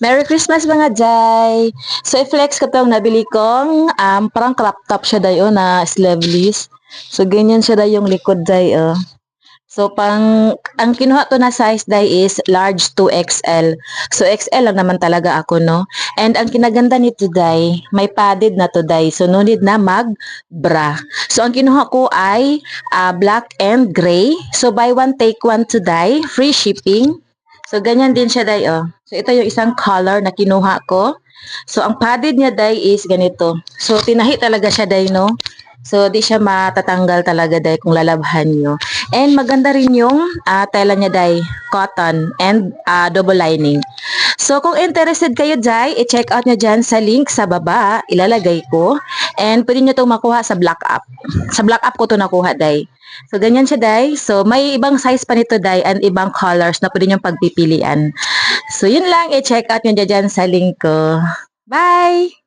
Merry Christmas mga Jai! So, i-flex ko itong nabili kong parang crop top siya dayo na sleeveless. So, ganyan siya dayo yung likod Jai. So, ang kinuha to na size day is large to XL. So, XL lang naman talaga ako, no? And ang kinaganda nito day, may padded na to day. So, no need na mag-bra. So, ang kinuha ko ay black and gray. So, buy one, take one today. Free shipping. So, ganyan din siya day, So, ito yung isang color na kinuha ko. So, ang padded niya day is ganito. So, tinahi talaga siya day, no? So, di siya matatanggal talaga day kung lalabhan nyo. And maganda rin yung tela niya day, cotton and double lining. So, kung interested kayo day, i-check out nyo dyan sa link sa baba, ilalagay ko. And pwede nyo itong makuha sa Black App. Sa Black App ko ito nakuha day. So, ganyan siya day. So, may ibang size pa nito day and ibang colors na pwede nyo pagpipilian. So, yun lang, i-check out nyo dyan sa link ko. Bye!